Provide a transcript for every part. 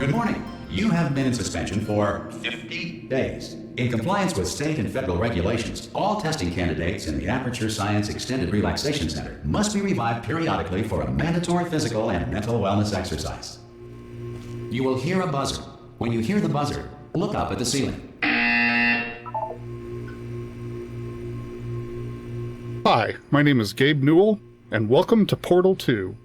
Good morning. You have been in suspension for 50 days. In compliance with state and federal regulations, all testing candidates in the Aperture Science Extended Relaxation Center must be revived periodically for a mandatory physical and mental wellness exercise. You will hear a buzzer. When you hear the buzzer, look up at the ceiling. Hi, my name is Gabe Newell, and welcome to Portal 2.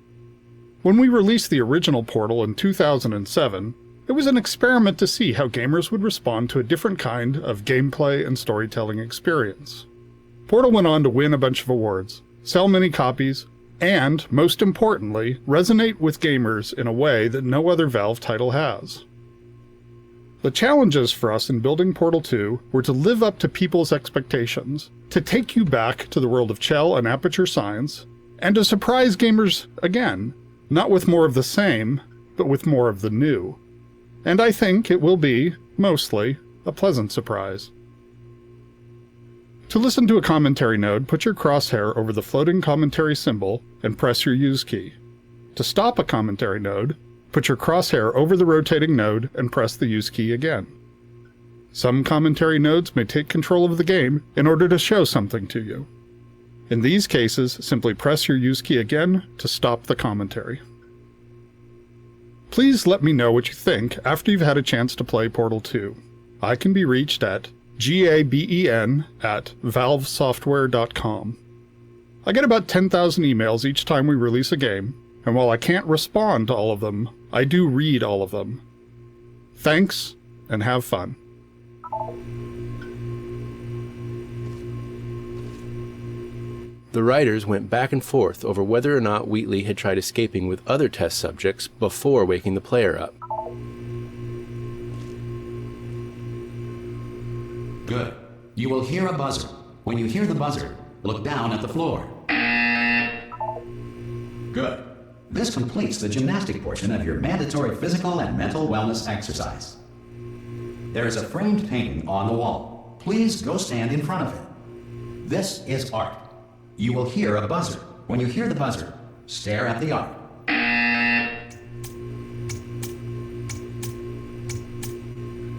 When we released the original Portal in 2007, it was an experiment to see how gamers would respond to a different kind of gameplay and storytelling experience. Portal went on to win a bunch of awards, sell many copies, and, most importantly, resonate with gamers in a way that no other Valve title has. The challenges for us in building Portal 2 were to live up to people's expectations, to take you back to the world of Челл and Aperture Science, and to surprise gamers again, not with more of the same, but with more of the new. And I think it will be, mostly, a pleasant surprise. To listen to a commentary node, put your crosshair over the floating commentary symbol and press your Use key. To stop a commentary node, put your crosshair over the rotating node and press the Use key again. Some commentary nodes may take control of the game in order to show something to you. In these cases, simply press your Use key again to stop the commentary. Please let me know what you think after you've had a chance to play Portal 2. I can be reached at gaben@valvesoftware.com. I get about 10,000 emails each time we release a game, and while I can't respond to all of them, I do read all of them. Thanks, and have fun. The writers went back and forth over whether or not Wheatley had tried escaping with other test subjects before waking the player up. Good. You will hear a buzzer. When you hear the buzzer, look down at the floor. Good. This completes the gymnastic portion of your mandatory physical and mental wellness exercise. There is a framed painting on the wall. Please go stand in front of it. This is art. You will hear a buzzer. When you hear the buzzer, stare at the art.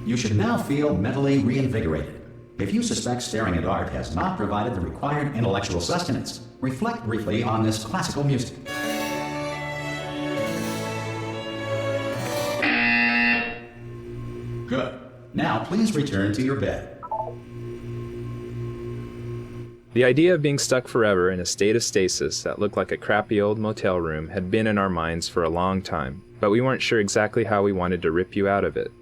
You should now feel mentally reinvigorated. If you suspect staring at art has not provided the required intellectual sustenance, reflect briefly on this classical music. Good. Now please return to your bed. The idea of being stuck forever in a state of stasis that looked like a crappy old motel room had been in our minds for a long time, but we weren't sure exactly how we wanted to rip you out of it.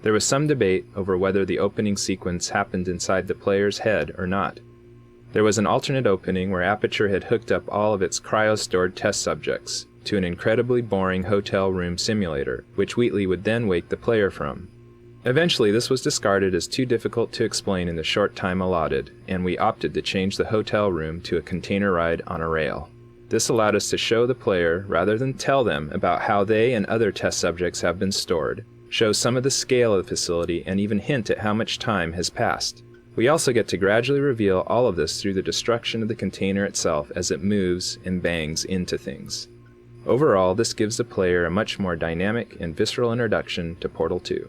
There was some debate over whether the opening sequence happened inside the player's head or not. There was an alternate opening where Aperture had hooked up all of its cryo-stored test subjects to an incredibly boring hotel room simulator, which Wheatley would then wake the player from. Eventually, this was discarded as too difficult to explain in the short time allotted, and we opted to change the hotel room to a container ride on a rail. This allowed us to show the player, rather than tell them about how they and other test subjects have been stored, show some of the scale of the facility, and even hint at how much time has passed. We also get to gradually reveal all of this through the destruction of the container itself as it moves and bangs into things. Overall, this gives the player a much more dynamic and visceral introduction to Portal 2.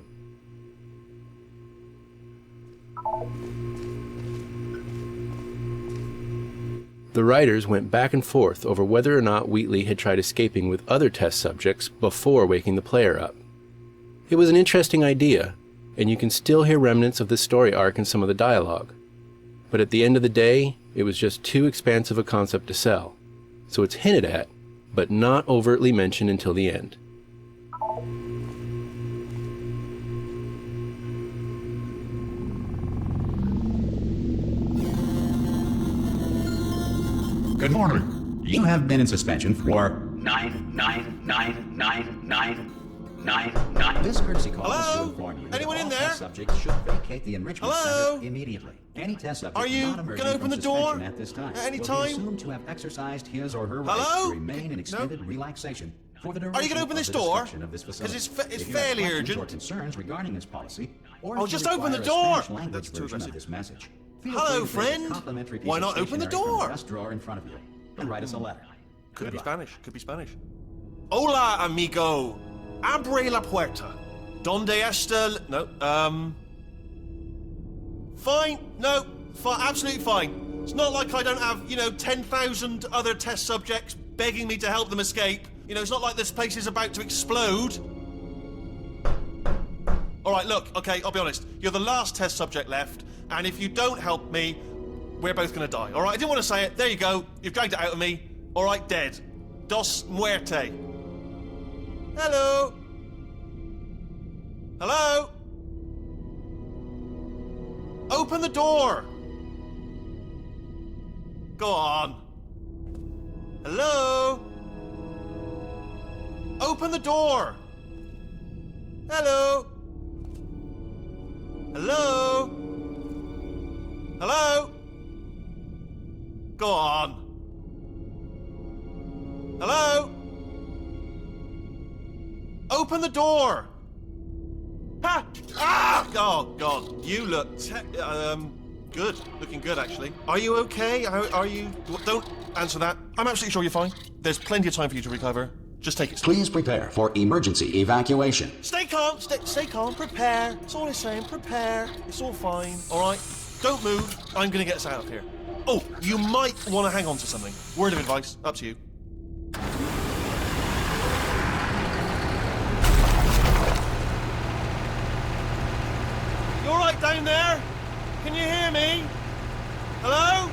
The writers went back and forth over whether or not Wheatley had tried escaping with other test subjects before waking the player up. It was an interesting idea, and you can still hear remnants of the story arc in some of the dialogue. But at the end of the day, it was just too expansive a concept to sell, so it's hinted at, but not overtly mentioned until the end. Good morning. You have been in suspension for 9999999. This courtesy call is to inform you Anyone that in all there? test subjects should vacate the enrichment Hello? center immediately. Any test subject Are you not emerging gonna open from the door suspension at this time at any will time? be assumed to have exercised his or her rights Hello? to remain in extended relaxation for the duration Are you gonna open of this the door? destruction of this 'Cause facility. it's If you have fairly questions urgent. or concerns regarding this policy, or Oh, if you just open the require a door. Spanish language That's too version of aggressive. this message, feel Hello, free to take a friend. complimentary piece Why of not open the stationery from door? the desk drawer in front of you and write us a letter. Could Good be luck. Spanish. Could be Spanish. Hola, amigo. Abre la puerta. Donde está... No, Fine. No, absolutely fine. It's not like I don't have, 10,000 other test subjects begging me to help them escape. It's not like this place is about to explode. All right, look, okay, I'll be honest. You're the last test subject left, and if you don't help me, we're both gonna die, all right? I didn't want to say it. There you go. You've dragged it out of me. All right, dead. Dos muerte. Hello? Hello? Open the door! Go on. Hello? Open the door! Hello? Hello? Hello? Go on. Hello? Open the door! Ha! Ah! Oh, God. You look good. Looking good, actually. Are you okay? Are you... Don't answer that. I'm absolutely sure you're fine. There's plenty of time for you to recover. Just take it. Please prepare for emergency evacuation. Stay calm. Stay calm. Prepare. That's all I'm saying. Prepare. It's all fine. All right? Don't move. I'm going to get us out of here. Oh, you might want to hang on to something. Word of advice. Up to you. You all right down there? Can you hear me? Hello?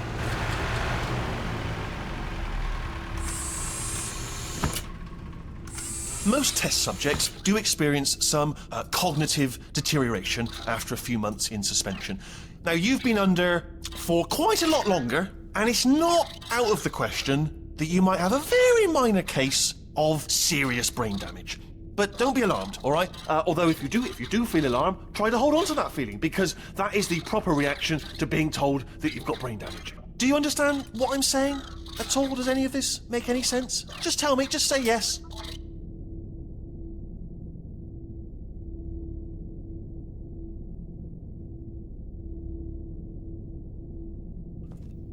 Most test subjects do experience some cognitive deterioration after a few months in suspension. Now, you've been under for quite a lot longer, and it's not out of the question that you might have a very minor case of serious brain damage. But don't be alarmed, all right? Although if you do feel alarmed, try to hold on to that feeling, because that is the proper reaction to being told that you've got brain damage. Do you understand what I'm saying at all? Does any of this make any sense? Just tell me, just say yes.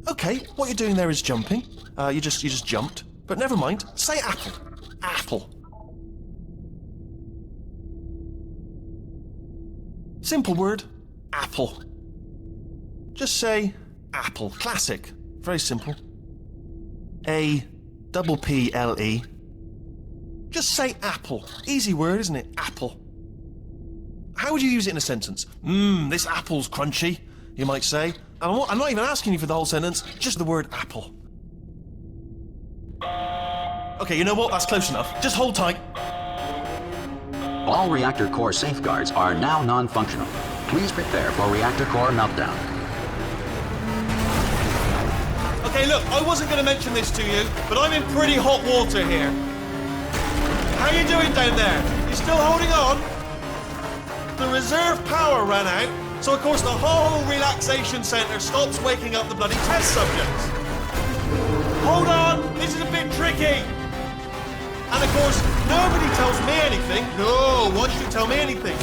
Okay, what you're doing there is jumping. You just jumped. But never mind. Say apple. Apple. Simple word. Apple. Just say apple. Classic. Very simple. A-double-P-L-E. Just say apple. Easy word, isn't it? Apple. How would you use it in a sentence? This apple's crunchy, you might say. I'm not even asking you for the whole sentence, just the word apple. Okay, you know what? That's close enough. Just hold tight. All reactor core safeguards are now non-functional. Please prepare for reactor core meltdown. Okay, look, I wasn't going to mention this to you, but I'm in pretty hot water here. How you doing down there? You still holding on? The reserve power ran out, so of course the whole relaxation centre stops waking up the bloody test subjects. Hold on, this is a bit tricky. And of course, nobody tells me anything. No, why should you tell me anything?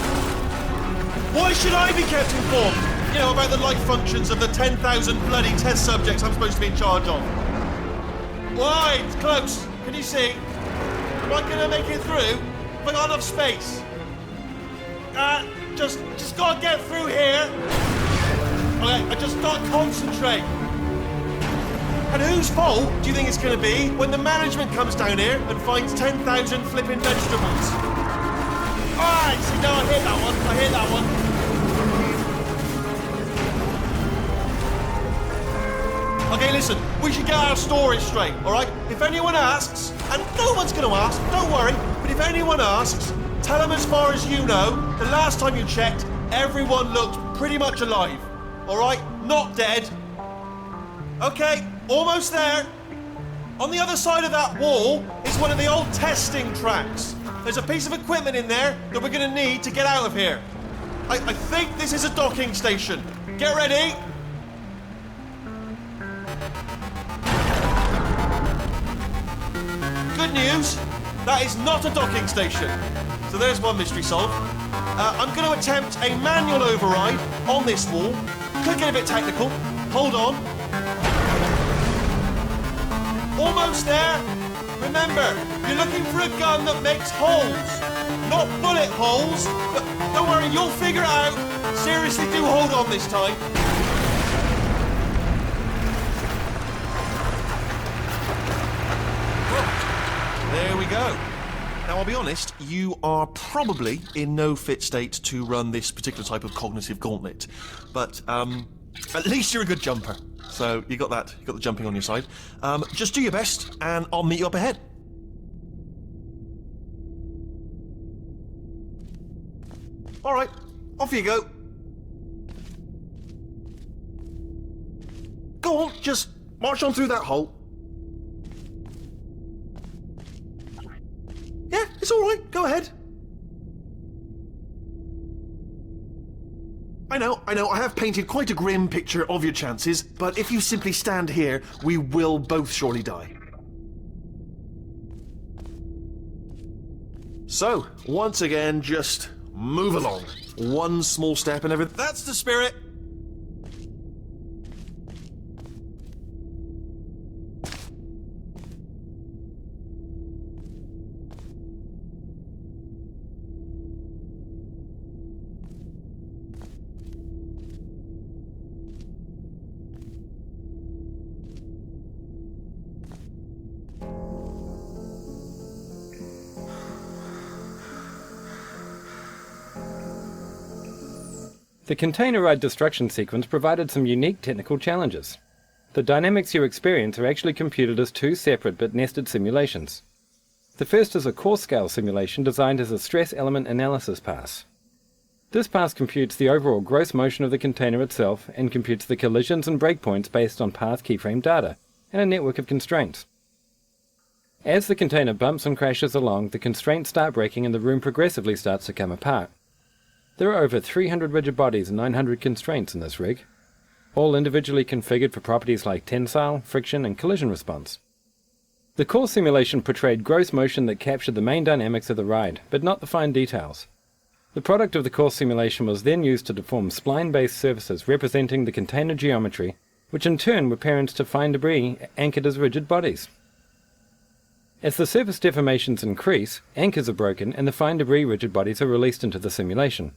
Why should I be kept informed? About the life functions of the 10,000 bloody test subjects I'm supposed to be in charge of. Why? It's close. Can you see? Am I gonna make it through? Have I got enough space? Just gotta get through here. Okay, I just gotta concentrate. And whose fault do you think it's going to be when the management comes down here and finds 10,000 flipping vegetables? Alright, see, no, I hit that one. Okay, listen, we should get our story straight, alright? If anyone asks, and no one's going to ask, don't worry, but if anyone asks, tell them as far as you know, the last time you checked, everyone looked pretty much alive, alright? Not dead. Okay. Almost there. On the other side of that wall is one of the old testing tracks. There's a piece of equipment in there that we're going to need to get out of here. I think this is a docking station. Get ready. Good news, that is not a docking station. So there's one mystery solved. I'm going to attempt a manual override on this wall. Could get a bit technical. Hold on. Almost there. Remember, you're looking for a gun that makes holes, not bullet holes. But don't worry, you'll figure it out. Seriously, do hold on this time. There we go. Now, I'll be honest, you are probably in no fit state to run this particular type of cognitive gauntlet. But, at least you're a good jumper. So, you got that. You got the jumping on your side. Just do your best, and I'll meet you up ahead. All right, off you go. Go on, just march on through that hole. Yeah, it's all right. Go ahead. I know, I have painted quite a grim picture of your chances, but if you simply stand here, we will both surely die. So, once again, just move along. One small step and everything. That's the spirit. The container ride destruction sequence provided some unique technical challenges. The dynamics you experience are actually computed as two separate but nested simulations. The first is a course-scale simulation designed as a stress element analysis pass. This pass computes the overall gross motion of the container itself and computes the collisions and breakpoints based on path keyframe data and a network of constraints. As the container bumps and crashes along, the constraints start breaking and the room progressively starts to come apart. There are over 300 rigid bodies and 900 constraints in this rig, all individually configured for properties like tensile, friction, and collision response. The course simulation portrayed gross motion that captured the main dynamics of the ride, but not the fine details. The product of the course simulation was then used to deform spline-based surfaces representing the container geometry, which in turn were parents to fine debris anchored as rigid bodies. As the surface deformations increase, anchors are broken and the fine debris rigid bodies are released into the simulation.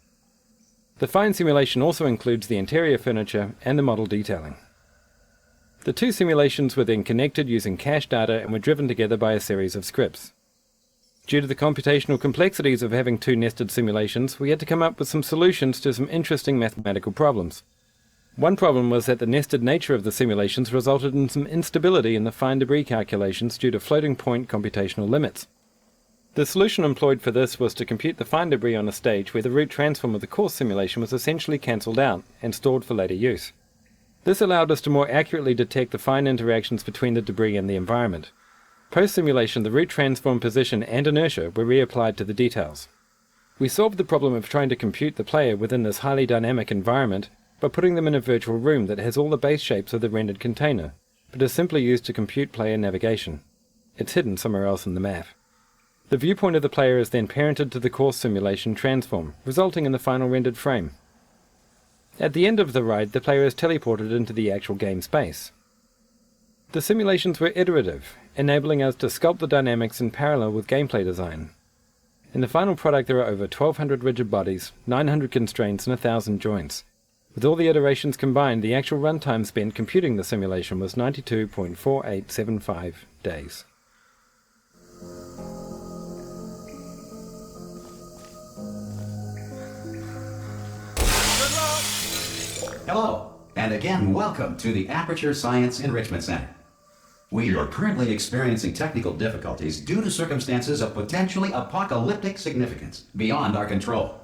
The fine simulation also includes the interior furniture and the model detailing. The two simulations were then connected using cache data and were driven together by a series of scripts. Due to the computational complexities of having two nested simulations, we had to come up with some solutions to some interesting mathematical problems. One problem was that the nested nature of the simulations resulted in some instability in the fine debris calculations due to floating point computational limits. The solution employed for this was to compute the fine debris on a stage where the root transform of the course simulation was essentially cancelled out and stored for later use. This allowed us to more accurately detect the fine interactions between the debris and the environment. Post-simulation, the root transform position and inertia were reapplied to the details. We solved the problem of trying to compute the player within this highly dynamic environment by putting them in a virtual room that has all the base shapes of the rendered container, but is simply used to compute player navigation. It's hidden somewhere else in the map. The viewpoint of the player is then parented to the course simulation transform, resulting in the final rendered frame. At the end of the ride, the player is teleported into the actual game space. The simulations were iterative, enabling us to sculpt the dynamics in parallel with gameplay design. In the final product there are over 1,200 rigid bodies, 900 constraints and 1,000 joints. With all the iterations combined, the actual runtime spent computing the simulation was 92.4875 days. Hello, and again, welcome to the Aperture Science Enrichment Center. We are currently experiencing technical difficulties due to circumstances of potentially apocalyptic significance beyond our control.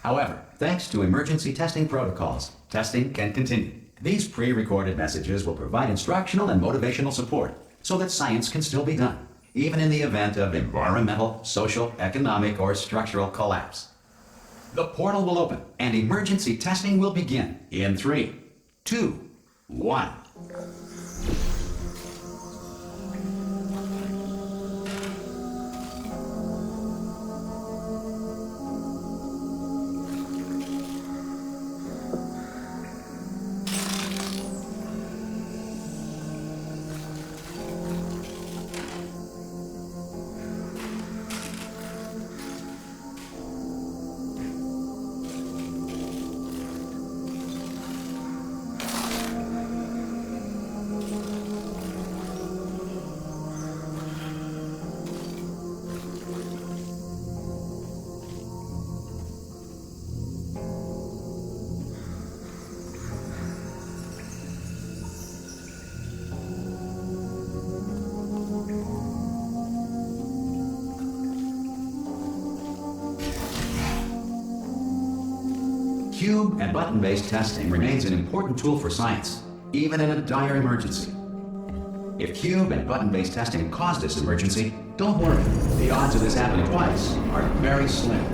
However, thanks to emergency testing protocols, testing can continue. These pre-recorded messages will provide instructional and motivational support so that science can still be done, even in the event of environmental, social, economic, or structural collapse. The portal will open and emergency testing will begin in 3, 2, 1. cube and button-based testing remains an important tool for science, even in a dire emergency. If cube and button-based testing caused this emergency, don't worry. The odds of this happening twice are very slim.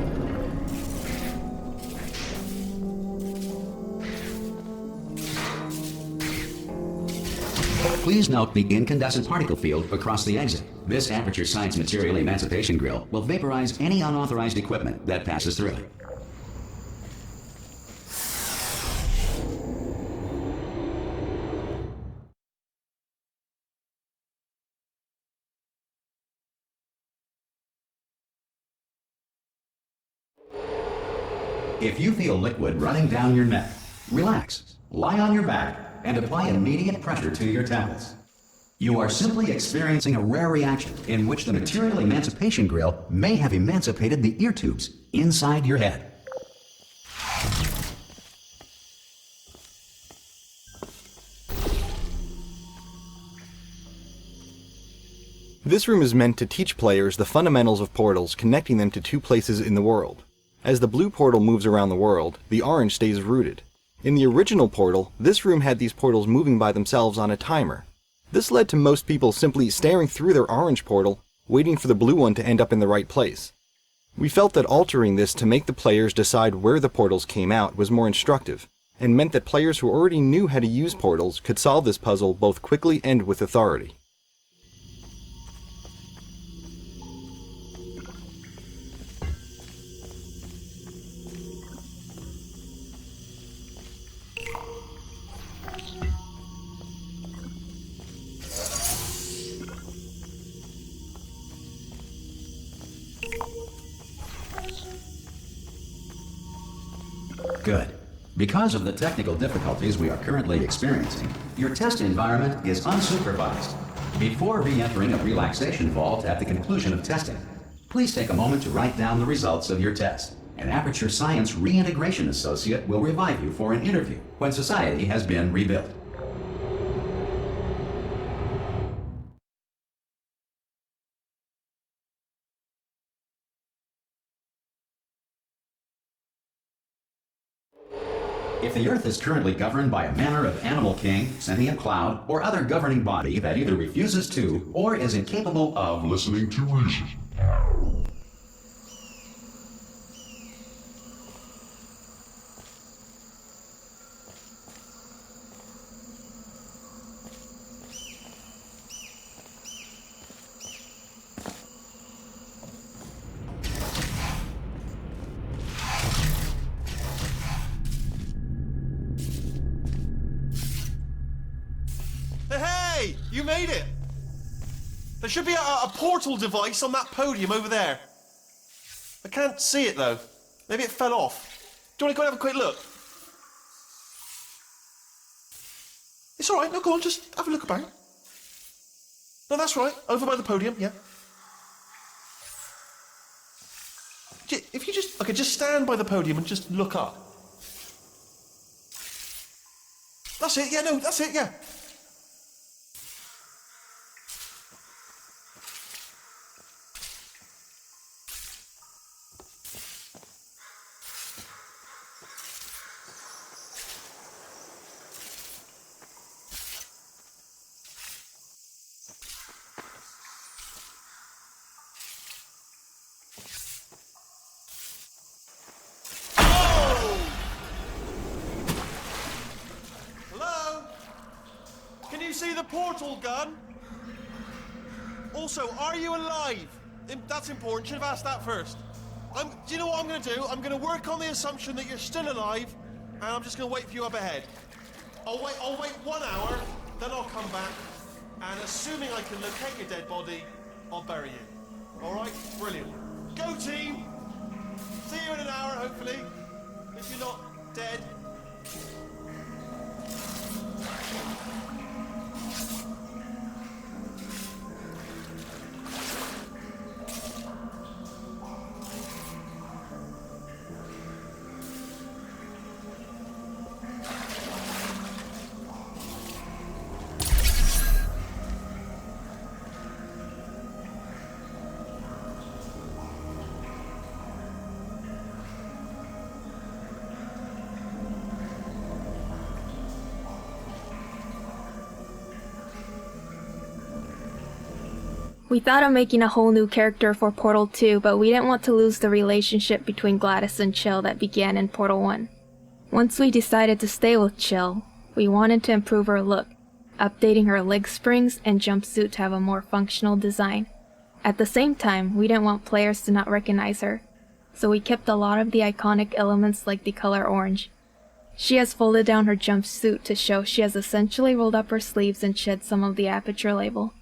Please note the incandescent particle field across the exit. This Aperture Science material emancipation grill will vaporize any unauthorized equipment that passes through it. If you feel liquid running down your neck, relax, lie on your back, and apply immediate pressure to your temples. You are simply experiencing a rare reaction in which the material emancipation grill may have emancipated the ear tubes inside your head. This room is meant to teach players the fundamentals of portals, connecting them to two places in the world. As the blue portal moves around the world, the orange stays rooted. In the original portal, this room had these portals moving by themselves on a timer. This led to most people simply staring through their orange portal, waiting for the blue one to end up in the right place. We felt that altering this to make the players decide where the portals came out was more instructive, and meant that players who already knew how to use portals could solve this puzzle both quickly and with authority. Good. Because of the technical difficulties we are currently experiencing, your test environment is unsupervised. Before re-entering a relaxation vault at the conclusion of testing, please take a moment to write down the results of your test. An Aperture Science reintegration associate will revive you for an interview when society has been rebuilt. If the Earth is currently governed by a manner of animal king, sentient cloud, or other governing body that either refuses to or is incapable of listening to reason. Hey, you made it! There should be a portal device on that podium over there. I can't see it though. Maybe it fell off. Do you want to go and have a quick look? It's alright, no, go on, just have a look about. No, that's right, over by the podium, yeah. If you just stand by the podium and just look up. That's it, yeah, no, that's it, yeah. See the portal gun? Also, are you alive? That's important. Should have asked that first. Do you know what I'm going to do? I'm going to work on the assumption that you're still alive, and I'm just going to wait for you up ahead. I'll wait 1 hour, then I'll come back, and assuming I can locate your dead body, I'll bury you. All right? Brilliant. Go team. See you in an hour, hopefully. If you're not dead. We thought of making a whole new character for Portal 2, but we didn't want to lose the relationship between Gladys and Челл that began in Portal 1. Once we decided to stay with Челл, we wanted to improve her look, updating her leg springs and jumpsuit to have a more functional design. At the same time, we didn't want players to not recognize her, so we kept a lot of the iconic elements like the color orange. She has folded down her jumpsuit to show she has essentially rolled up her sleeves and shed some of the Aperture label.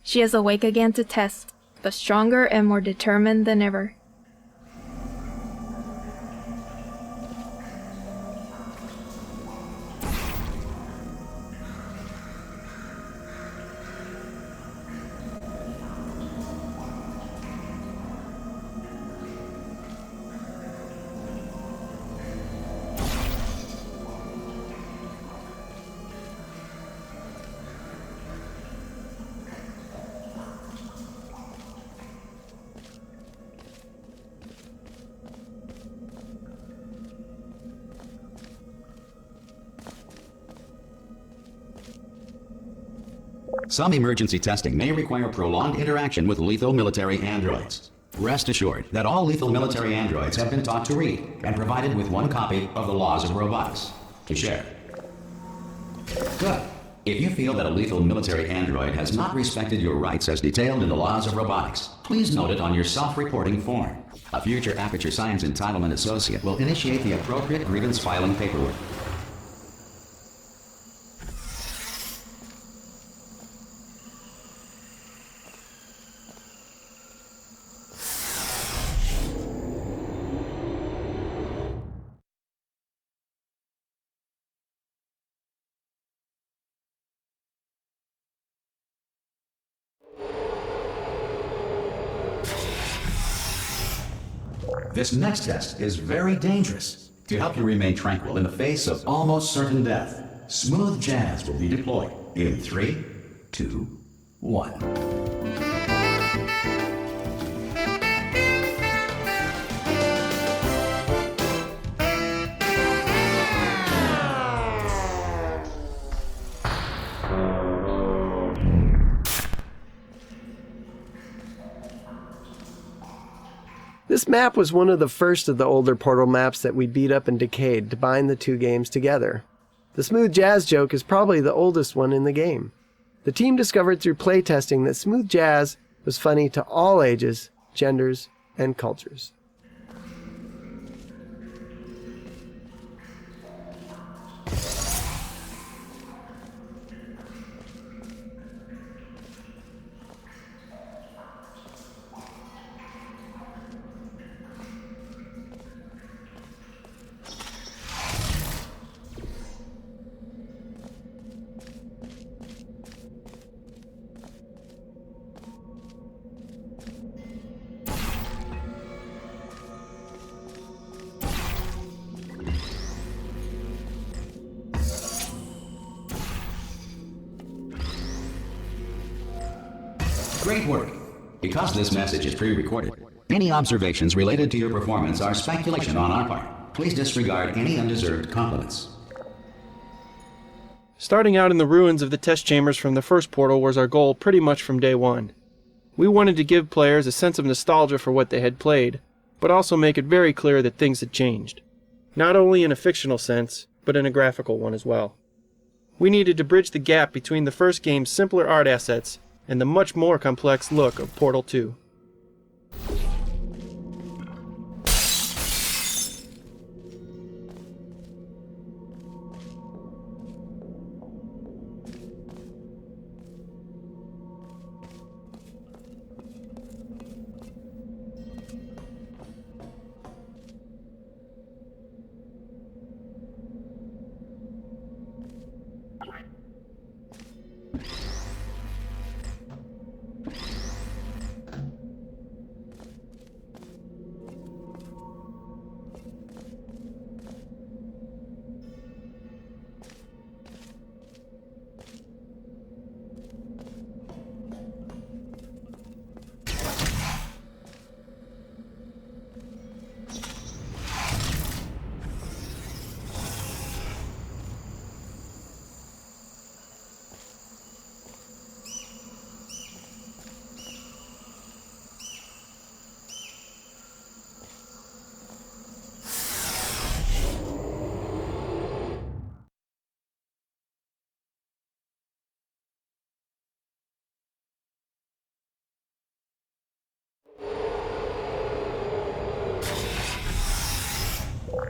She is awake again to test, but stronger and more determined than ever. Some emergency testing may require prolonged interaction with lethal military androids. Rest assured that all lethal military androids have been taught to read and provided with one copy of the Laws of Robotics to share. Good. If you feel that a lethal military android has not respected your rights as detailed in the Laws of Robotics, please note it on your self-reporting form. A future Aperture Science Entitlement Associate will initiate the appropriate grievance filing paperwork. This next test is very dangerous. To help you remain tranquil in the face of almost certain death, smooth jazz will be deployed in 3, 2, 1. This map was one of the first of the older Portal maps that we beat up and decayed to bind the two games together. The smooth jazz joke is probably the oldest one in the game. The team discovered through playtesting that smooth jazz was funny to all ages, genders, and cultures. Great work. Because this message is pre-recorded, any observations related to your performance are speculation on our part. Please disregard any undeserved compliments. Starting out in the ruins of the test chambers from the first Portal was our goal pretty much from day one. We wanted to give players a sense of nostalgia for what they had played, but also make it very clear that things had changed. Not only in a fictional sense, but in a graphical one as well. We needed to bridge the gap between the first game's simpler art assets and the much more complex look of Portal 2.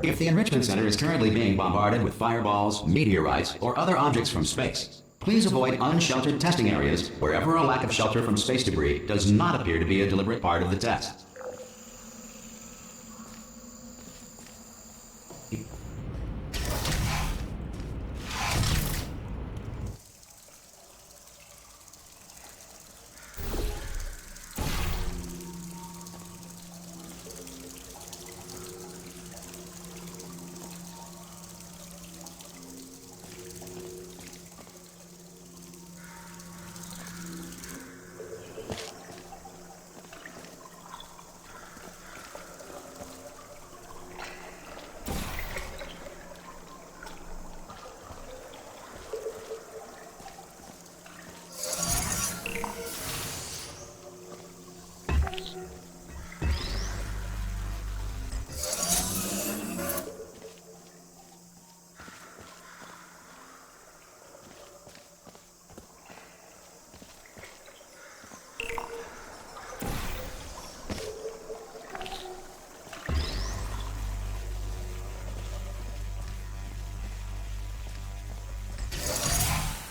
if the Enrichment Center is currently being bombarded with fireballs, meteorites, or other objects from space, please avoid unsheltered testing areas wherever a lack of shelter from space debris does not appear to be a deliberate part of the test.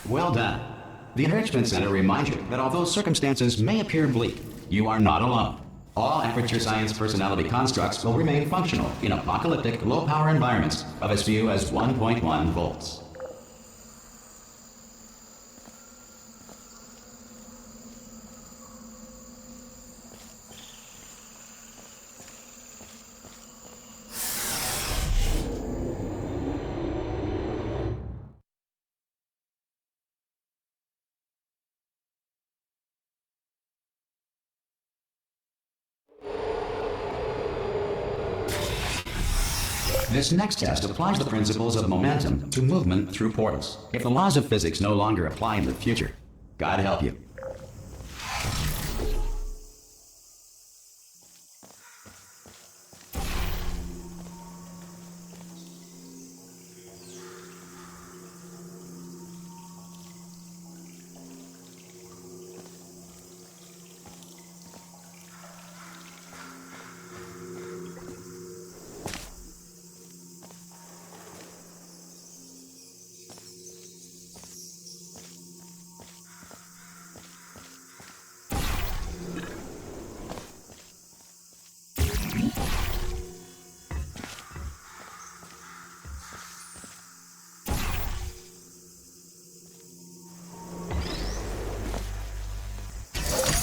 Well done. The Enrichment Center reminds you that although circumstances may appear bleak, you are not alone. All Aperture Science personality constructs will remain functional in apocalyptic, low-power environments of as few as 1.1 volts. This next test applies the principles of momentum to movement through portals. If the laws of physics no longer apply in the future, God help you.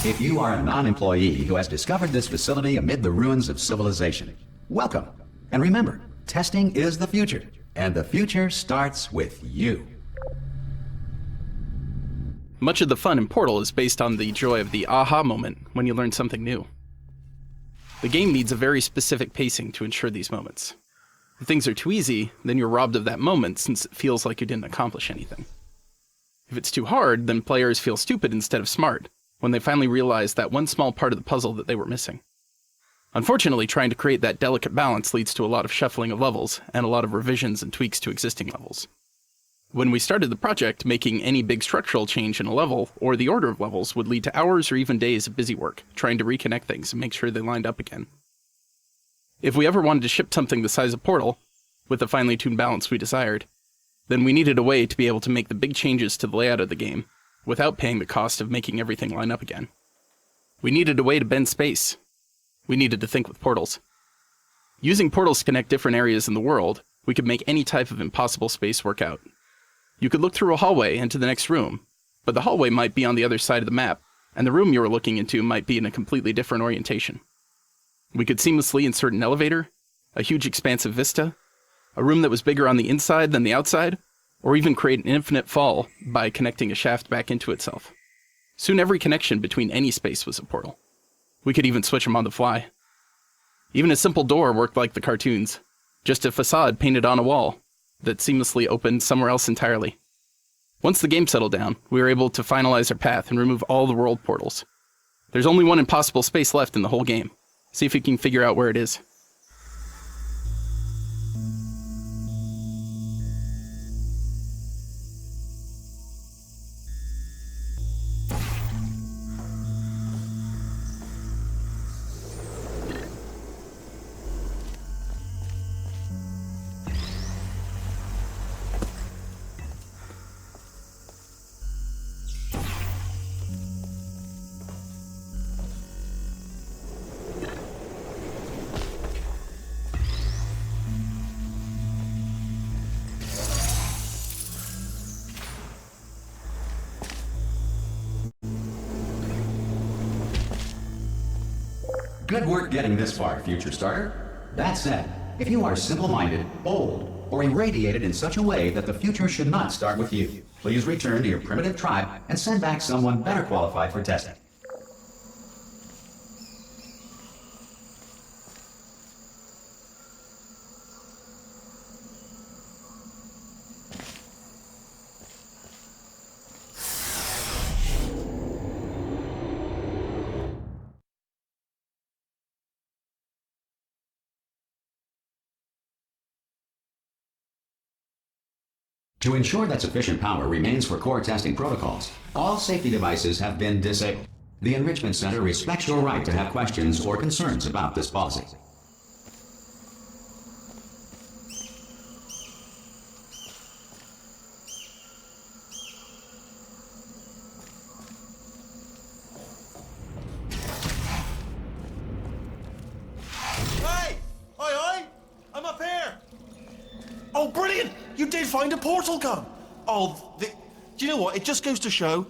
If you are a non-employee who has discovered this facility amid the ruins of civilization, welcome. And remember, testing is the future, and the future starts with you. Much of the fun in Portal is based on the joy of the aha moment when you learn something new. The game needs a very specific pacing to ensure these moments. If things are too easy, then you're robbed of that moment since it feels like you didn't accomplish anything. If it's too hard, then players feel stupid instead of smart when they finally realize that one small part of the puzzle that they were missing. Unfortunately, trying to create that delicate balance leads to a lot of shuffling of levels and a lot of revisions and tweaks to existing levels. When we started the project, making any big structural change in a level, or the order of levels, would lead to hours or even days of busy work, trying to reconnect things and make sure they lined up again. If we ever wanted to ship something the size of Portal, with the finely tuned balance we desired, then we needed a way to be able to make the big changes to the layout of the game, without paying the cost of making everything line up again. We needed a way to bend space. We needed to think with portals. Using portals to connect different areas in the world, we could make any type of impossible space work out. You could look through a hallway into the next room, but the hallway might be on the other side of the map, and the room you were looking into might be in a completely different orientation. We could seamlessly insert an elevator, a huge expansive vista, a room that was bigger on the inside than the outside, or even create an infinite fall by connecting a shaft back into itself. Soon every connection between any space was a portal. We could even switch them on the fly. Even a simple door worked like the cartoons, just a facade painted on a wall that seamlessly opened somewhere else entirely. Once the game settled down, we were able to finalize our path and remove all the world portals. There's only one impossible space left in the whole game. See if you can figure out where it is. Good work getting this far, future starter. That said, if you are simple-minded, bold, or irradiated in such a way that the future should not start with you, please return to your primitive tribe and send back someone better qualified for testing. To ensure that sufficient power remains for core testing protocols, all safety devices have been disabled. The Enrichment Center respects your right to have questions or concerns about this policy. Hey! Oi! I'm up here! Oh, brilliant! You did find a portal gun! Oh, do you know what? It just goes to show,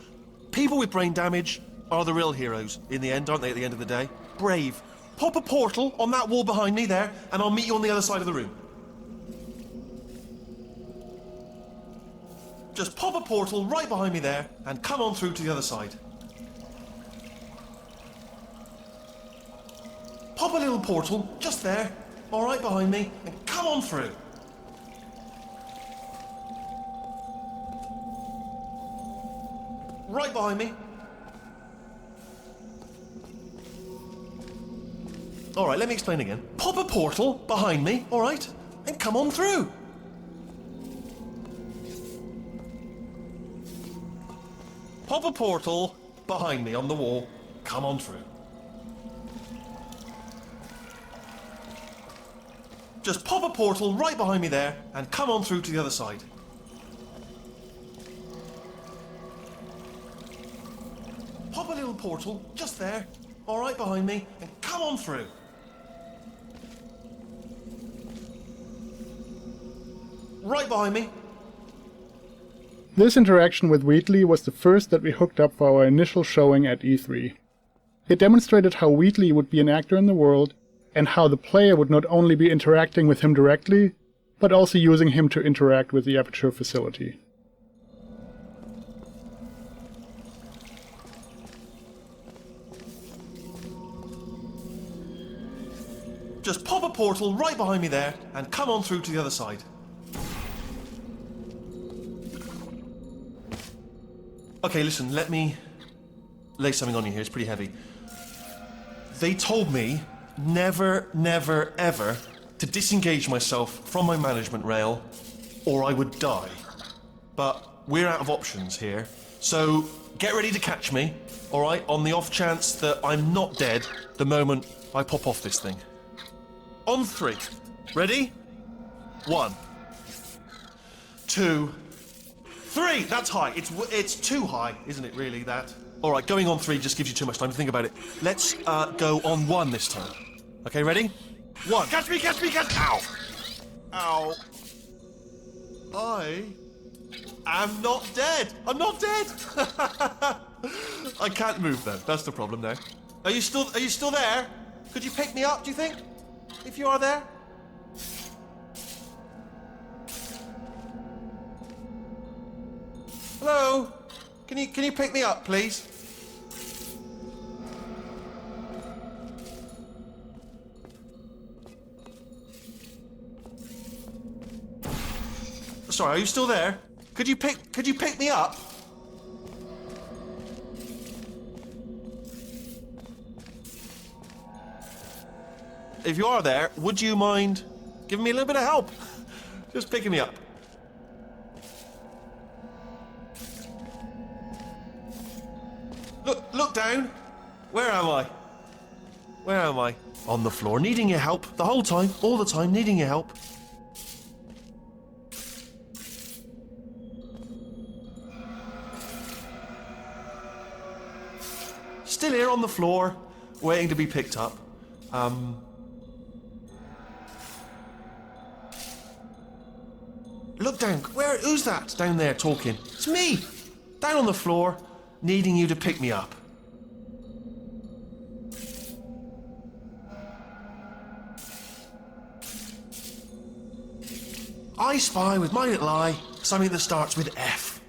people with brain damage are the real heroes in the end, aren't they, at the end of the day? Brave. Pop a portal on that wall behind me there, and I'll meet you on the other side of the room. Just pop a portal right behind me there, and come on through to the other side. Pop a little portal, just there, all right behind me, and come on through. Right behind me. All right, let me explain again. Pop a portal behind me, all right, and come on through. Pop a portal behind me on the wall, come on through. Just pop a portal right behind me there, and come on through to the other side. Pop a little portal, just there, all right behind me, and come on through. Right behind me. This interaction with Wheatley was the first that we hooked up for our initial showing at E3. It demonstrated how Wheatley would be an actor in the world, and how the player would not only be interacting with him directly, but also using him to interact with the Aperture facility. Just pop a portal right behind me there, and come on through to the other side. Okay, listen, let me lay something on you here, it's pretty heavy. They told me never, never, ever to disengage myself from my management rail, or I would die. But we're out of options here, so get ready to catch me, alright, on the off chance that I'm not dead the moment I pop off this thing. On 3. Ready? 1, 2, 3. That's high. It's too high, isn't it? Really, that. All right, going on 3 just gives you too much time to think about it. Let's go on 1 this time. Okay, ready? 1. Catch me! Catch me! Catch! Ow! Ow! I am not dead. I'm not dead. I can't move though. That's the problem now. Are you still there? Could you pick me up? Do you think? If you are there? Hello? Can you pick me up, please? Sorry, are you still there? Could you pick me up? If you are there, would you mind giving me a little bit of help? Just picking me up. Look down. Where am I? Where am I? On the floor, needing your help. The whole time, all the time, needing your help. Still here on the floor, waiting to be picked up. Look down. Who's that down there talking? It's me! Down on the floor, needing you to pick me up. I spy with my little eye something that starts with F.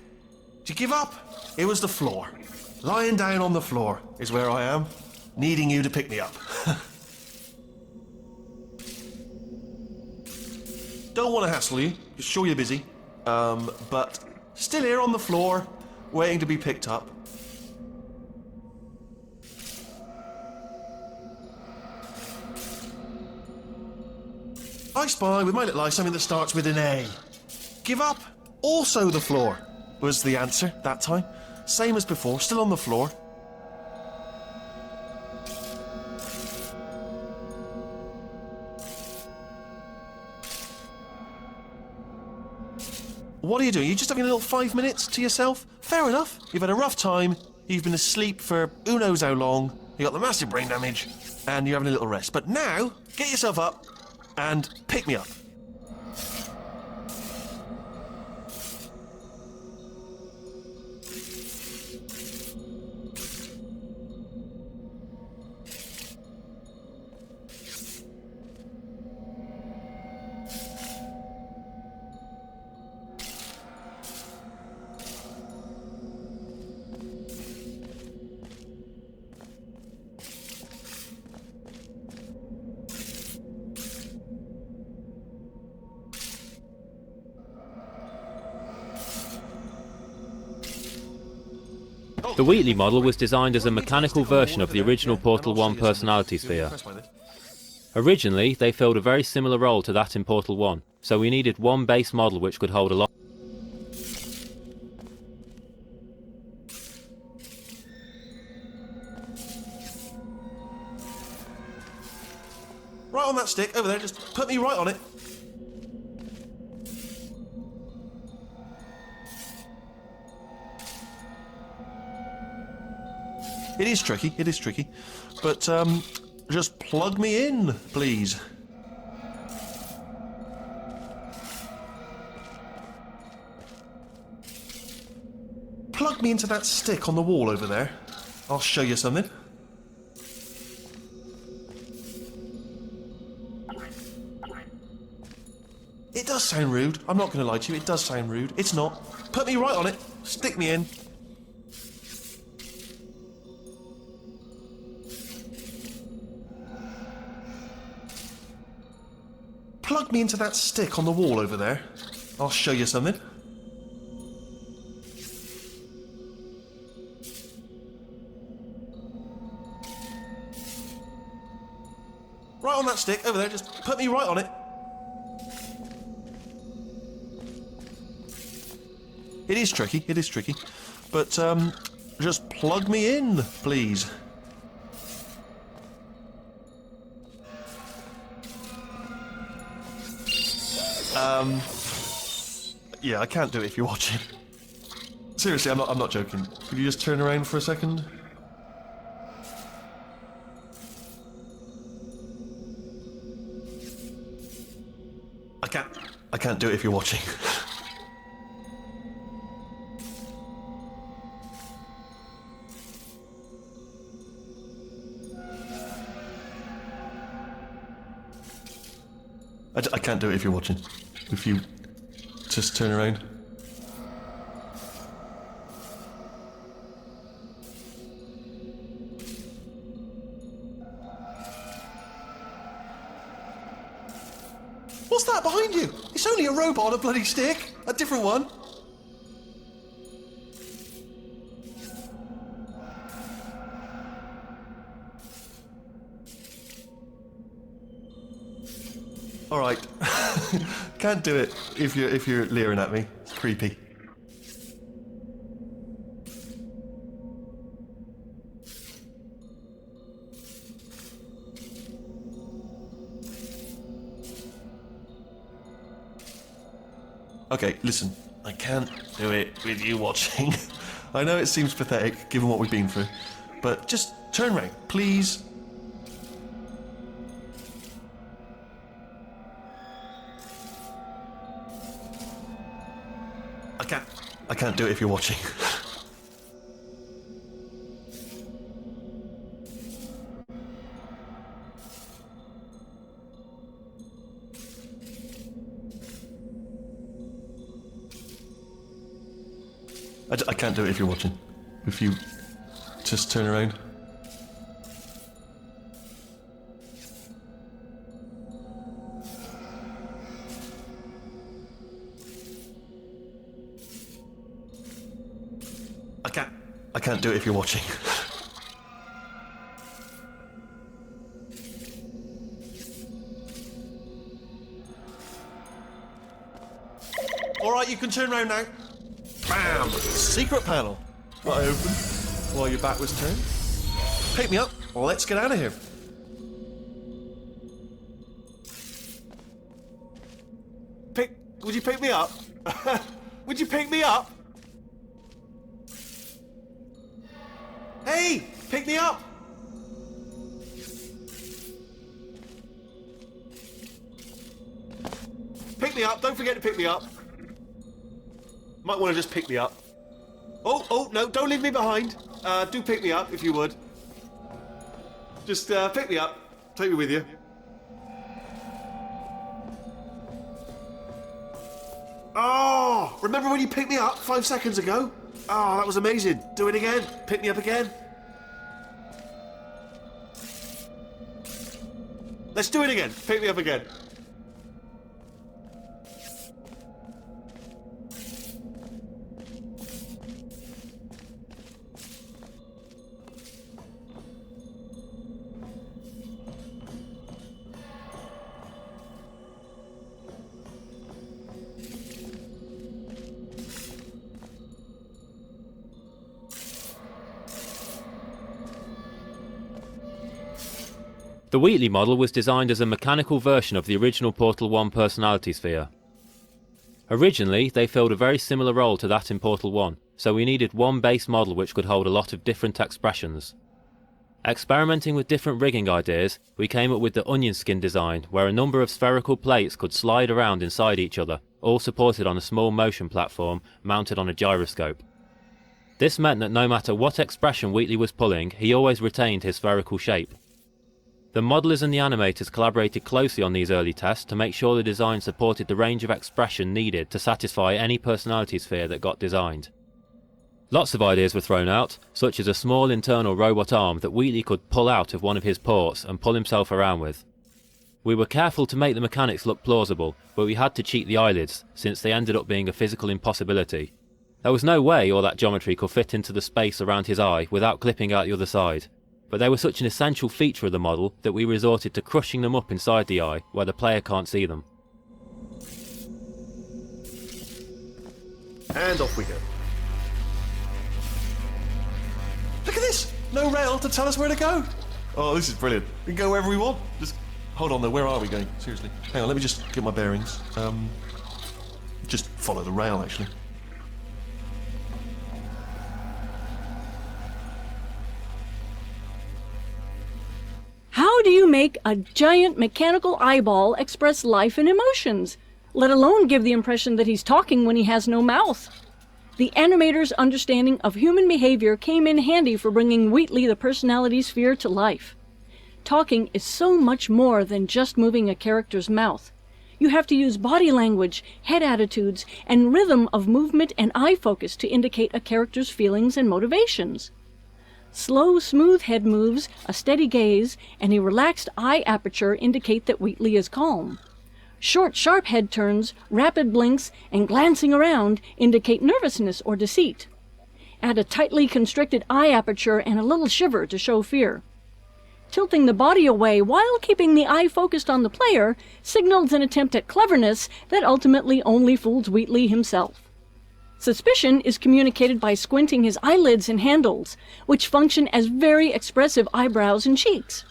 Do you give up? It was the floor. Lying down on the floor is where I am, needing you to pick me up. Don't want to hassle you, sure you're busy, but still here on the floor, waiting to be picked up. I spy with my little eye something that starts with an A. Give up? Also the floor, was the answer that time. Same as before, still on the floor. What are you doing? You just having a little 5 minutes to yourself? Fair enough. You've had a rough time, you've been asleep for who knows how long, you got the massive brain damage, and you're having a little rest. But now, get yourself up and pick me up. The Wheatley model was designed as a mechanical version of the original Portal 1 personality sphere. Originally, they filled a very similar role to that in Portal 1, so we needed one base model which could hold a lot. Right on that stick, over there, just put me right on it. It is tricky, but just plug me in, please. Plug me into that stick on the wall over there. I'll show you something. It does sound rude, I'm not going to lie to you, it does sound rude. It's not. Put me right on it, stick me in. Plug me into that stick on the wall over there. I'll show you something. Right on that stick, over there, just put me right on it. It is tricky, but just plug me in, please. Yeah, I can't do it if you're watching. Seriously, I'm not joking. Could you just turn around for a second? I can't do it if you're watching. I can't do it if you're watching. If you just turn around. What's that behind you? It's only a robot on a bloody stick. A different one. All right. Can't do it if you're leering at me. It's creepy. Okay, listen. I can't do it with you watching. I know it seems pathetic given what we've been through, but just turn around, please. I can't do it if you're watching. I can't do it if you're watching. If you just turn around. I can't do it if you're watching. Alright, you can turn around now. Bam! Secret panel. That I opened while your back was turned. Pick me up. Let's get out of here. Would you pick me up? Would you pick me up? Hey! Pick me up! Pick me up, don't forget to pick me up. Might want to just pick me up. Oh, no, don't leave me behind. Do pick me up, if you would. Just pick me up. Take me with you. Oh! Remember when you picked me up 5 seconds ago? Oh, that was amazing. Do it again. Pick me up again. Let's do it again. Pick me up again. The Wheatley model was designed as a mechanical version of the original Portal 1 personality sphere. Originally, they filled a very similar role to that in Portal 1, so we needed one base model which could hold a lot of different expressions. Experimenting with different rigging ideas, we came up with the onion skin design, where a number of spherical plates could slide around inside each other, all supported on a small motion platform mounted on a gyroscope. This meant that no matter what expression Wheatley was pulling, he always retained his spherical shape. The modelers and the animators collaborated closely on these early tests to make sure the design supported the range of expression needed to satisfy any personality sphere that got designed. Lots of ideas were thrown out, such as a small internal robot arm that Wheatley could pull out of one of his ports and pull himself around with. We were careful to make the mechanics look plausible, but we had to cheat the eyelids, since they ended up being a physical impossibility. There was no way all that geometry could fit into the space around his eye without clipping out the other side. But they were such an essential feature of the model that we resorted to crushing them up inside the eye where the player can't see them. And off we go. Look at this! No rail to tell us where to go! Oh, this is brilliant. We can go wherever we want. Just hold on though, where are we going? Seriously. Hang on, let me just get my bearings. Just follow the rail actually. How do you make a giant mechanical eyeball express life and emotions, let alone give the impression that he's talking when he has no mouth? The animator's understanding of human behavior came in handy for bringing Wheatley the personality sphere to life. Talking is so much more than just moving a character's mouth. You have to use body language, head attitudes, and rhythm of movement and eye focus to indicate a character's feelings and motivations. Slow, smooth head moves, a steady gaze, and a relaxed eye aperture indicate that Wheatley is calm. Short, sharp head turns, rapid blinks, and glancing around indicate nervousness or deceit. Add a tightly constricted eye aperture and a little shiver to show fear. Tilting the body away while keeping the eye focused on the player signals an attempt at cleverness that ultimately only fools Wheatley himself. Suspicion is communicated by squinting his eyelids and handles, which function as very expressive eyebrows and cheeks.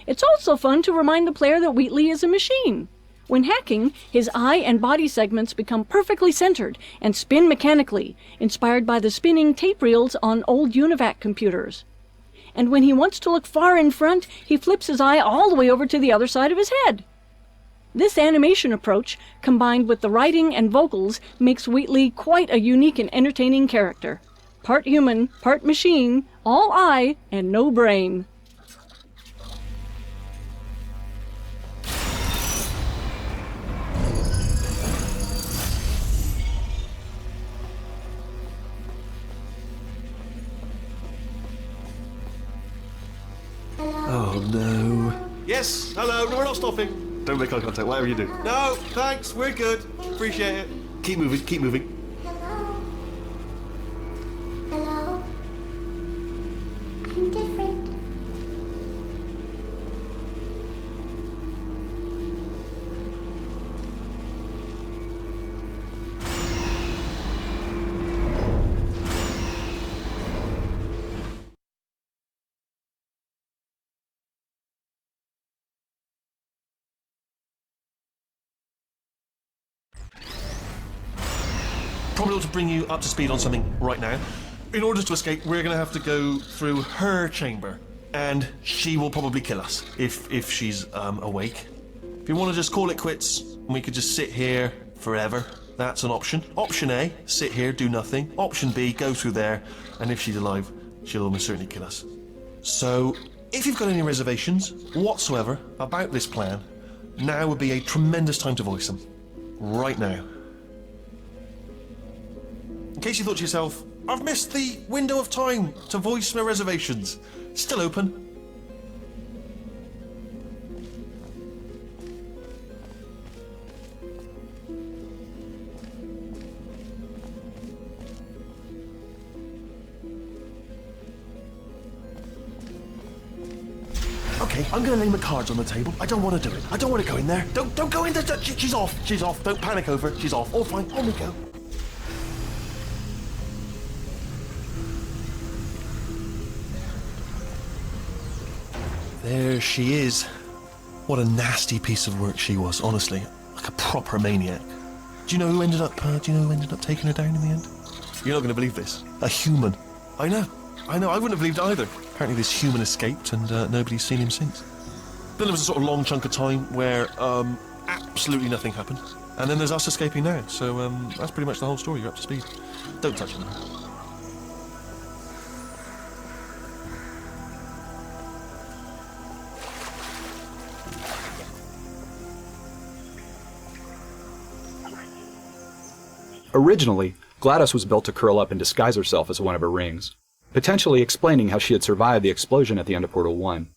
It's also fun to remind the player that Wheatley is a machine. When hacking, his eye and body segments become perfectly centered and spin mechanically, inspired by the spinning tape reels on old UNIVAC computers. And when he wants to look far in front, he flips his eye all the way over to the other side of his head. This animation approach, combined with the writing and vocals, makes Wheatley quite a unique and entertaining character. Part human, part machine, all eye, and no brain. Oh no. Yes, hello, no, we're not stopping. Don't make eye contact, whatever you do. No, thanks, we're good. Appreciate it. Keep moving, keep moving. Hello? I'm different. Probably ought to bring you up to speed on something right now. In order to escape, we're going to have to go through her chamber, and she will probably kill us if she's awake. If you want to just call it quits, and we could just sit here forever, that's an option. Option A, sit here, do nothing. Option B, go through there, and if she's alive, she'll almost certainly kill us. So, if you've got any reservations whatsoever about this plan, now would be a tremendous time to voice them. Right now. In case you thought to yourself, I've missed the window of time to voice my reservations. Still open. Okay, I'm gonna lay my cards on the table. I don't want to do it. I don't want to go in there. Don't go in there. She's off. She's off. Don't panic over it. She's off. All fine. On we go. There she is. What a nasty piece of work she was, honestly. Like a proper maniac. Do you know who ended up taking her down in the end? You're not going to believe this. A human. I know. I wouldn't have believed either. Apparently this human escaped and nobody's seen him since. Then there was a sort of long chunk of time where absolutely nothing happened. And then there's us escaping now. So that's pretty much the whole story. You're up to speed. Don't touch him. Originally, GLaDOS was built to curl up and disguise herself as one of her rings, potentially explaining how she had survived the explosion at the end of Portal 1.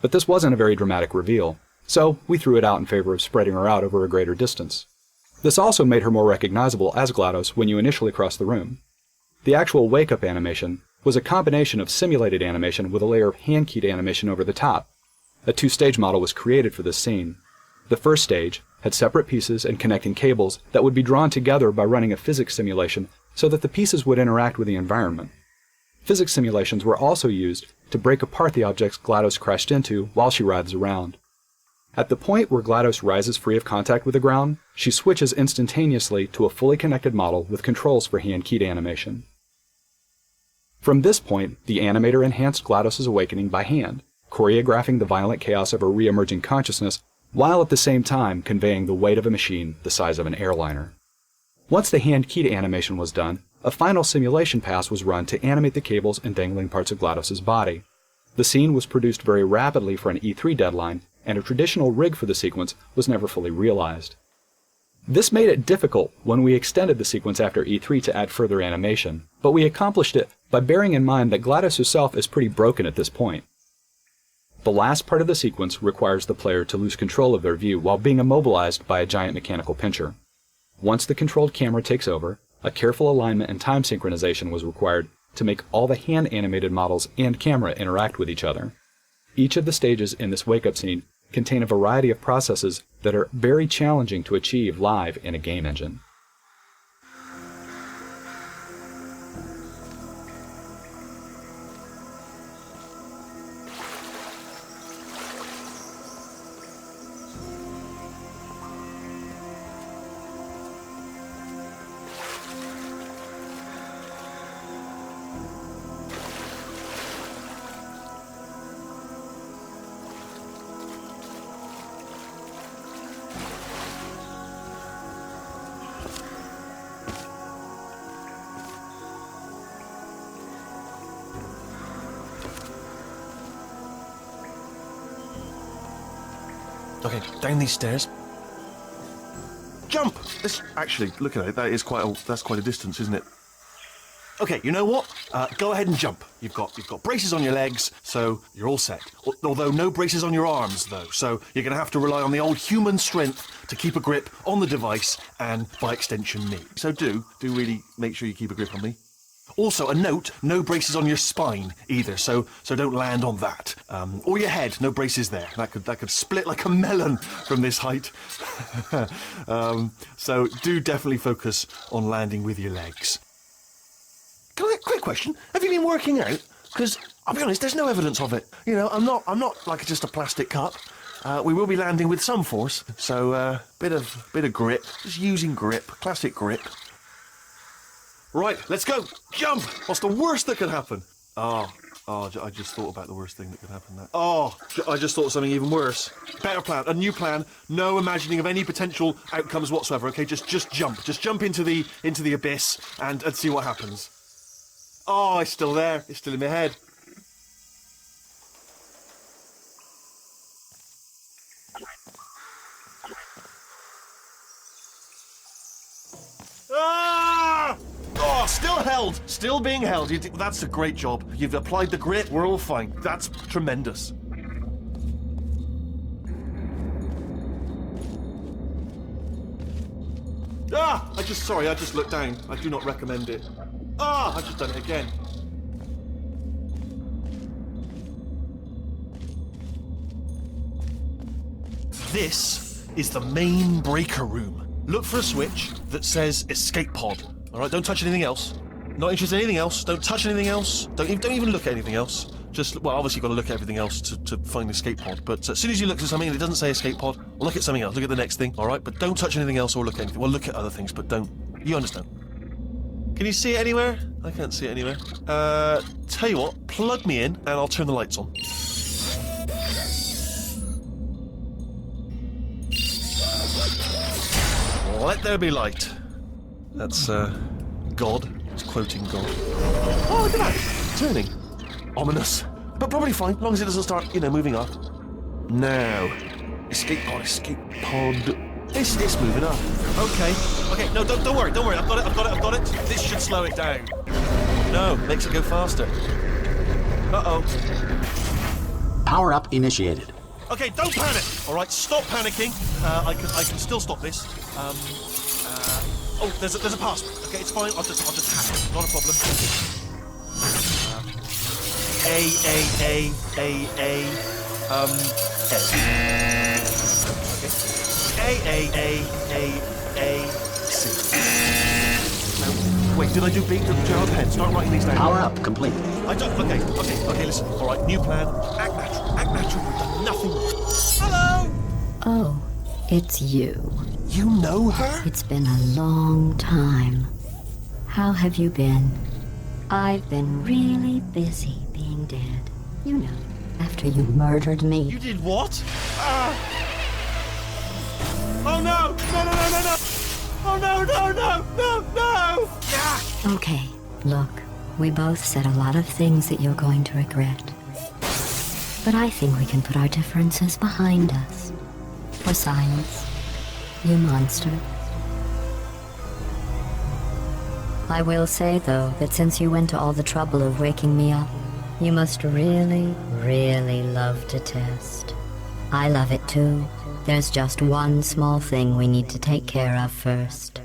But this wasn't a very dramatic reveal, so we threw it out in favor of spreading her out over a greater distance. This also made her more recognizable as GLaDOS when you initially crossed the room. The actual wake-up animation was a combination of simulated animation with a layer of hand-keyed animation over the top. A two-stage model was created for this scene. The first stage had separate pieces and connecting cables that would be drawn together by running a physics simulation so that the pieces would interact with the environment. Physics simulations were also used to break apart the objects GLaDOS crashed into while she writhes around. At the point where GLaDOS rises free of contact with the ground, she switches instantaneously to a fully connected model with controls for hand-keyed animation. From this point, the animator enhanced GLaDOS's awakening by hand, choreographing the violent chaos of her re-emerging consciousness while at the same time conveying the weight of a machine the size of an airliner. Once the hand-keyed animation was done, a final simulation pass was run to animate the cables and dangling parts of GLaDOS's body. The scene was produced very rapidly for an E3 deadline, and a traditional rig for the sequence was never fully realized. This made it difficult when we extended the sequence after E3 to add further animation, but we accomplished it by bearing in mind that GLaDOS herself is pretty broken at this point. The last part of the sequence requires the player to lose control of their view while being immobilized by a giant mechanical pincher. Once the controlled camera takes over, a careful alignment and time synchronization was required to make all the hand-animated models and camera interact with each other. Each of the stages in this wake-up scene contain a variety of processes that are very challenging to achieve live in a game engine. Okay, down these stairs. Jump! Actually, look at it. That's quite a distance, isn't it? Okay, you know what? Go ahead and jump. You've got braces on your legs, so you're all set. Although no braces on your arms, though. So you're going to have to rely on the old human strength to keep a grip on the device and, by extension, me. So do really make sure you keep a grip on me. Also, a note: no braces on your spine either. So don't land on that. Or your head. No braces there. That could split like a melon from this height. So do definitely focus on landing with your legs. Quick question: have you been working out? Because I'll be honest, there's no evidence of it. You know, I'm not like just a plastic cup. We will be landing with some force, so bit of grip. Just using grip, classic grip. Right, let's go. Jump. What's the worst that could happen? I just thought about the worst thing that could happen there. I just thought of something even worse. Better plan, a new plan. No imagining of any potential outcomes whatsoever. Okay, just jump. Just jump into the abyss and see what happens. Oh, it's still there. It's still in my head. Ah! Oh, still held. Still being held. That's a great job. You've applied the grip. We're all fine. That's tremendous. I just looked down. I do not recommend it. I've just done it again. This is the main breaker room. Look for a switch that says escape pod. All right, don't touch anything else. Not interested in anything else. Don't touch anything else. Don't even look at anything else. Obviously you've got to look at everything else to find the escape pod. But as soon as you look at something and it doesn't say escape pod, look at something else. Look at the next thing. All right, but don't touch anything else or look at anything. Well, look at other things, but don't. You understand? Can you see it anywhere? I can't see it anywhere. Tell you what, plug me in and I'll turn the lights on. Let there be light. That's, God. It's quoting God. Oh, look at that! Turning. Ominous. But probably fine, as long as it doesn't start, moving up. Now. Escape pod. It's moving up. Okay, no, don't worry. I've got it. This should slow it down. No, makes it go faster. Uh-oh. Power up initiated. Okay, don't panic. All right, stop panicking. I can still stop this. There's a password. Okay, it's fine. I'll just hack it. Not a problem. C. Wait, did I do B? Gerald Penn, start writing these down. Power up complete. I don't. Okay, listen. All right, new plan. Act natural. We've done nothing wrong. Hello. Oh, it's you. You know her? It's been a long time. How have you been? I've been really busy being dead. You know, after you murdered me. You did what? Oh no! No! Oh no! Yeah. Okay, look, we both said a lot of things that you're going to regret. But I think we can put our differences behind us. For science. You monster. I will say, though, that since you went to all the trouble of waking me up, you must really, really love to test. I love it too. There's just one small thing we need to take care of first.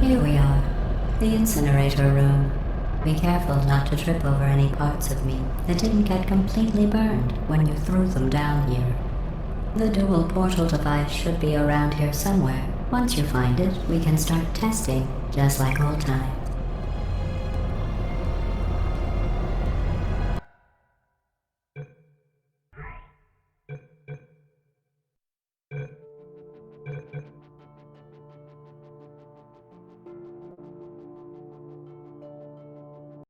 Here we are, the incinerator room. Be careful not to trip over any parts of me that didn't get completely burned when you threw them down here. The dual portal device should be around here somewhere. Once you find it, we can start testing, just like old times.